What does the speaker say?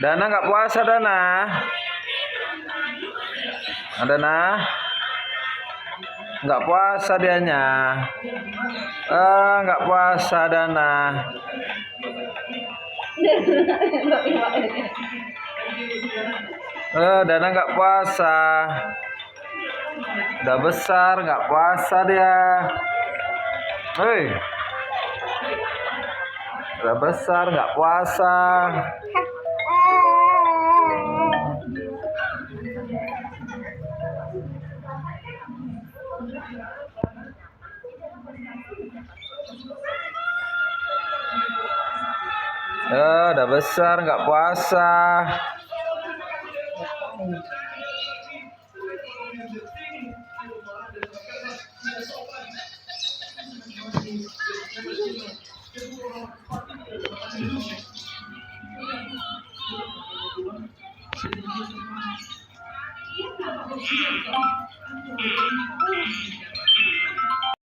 Dana nggak puasa Dana. Dana nggak puasa dianya. Nggak puasa Dana. Dana nggak puasa. Udah besar nggak puasa dia. Hei, udah besar nggak puasa. Udah besar nggak puasa.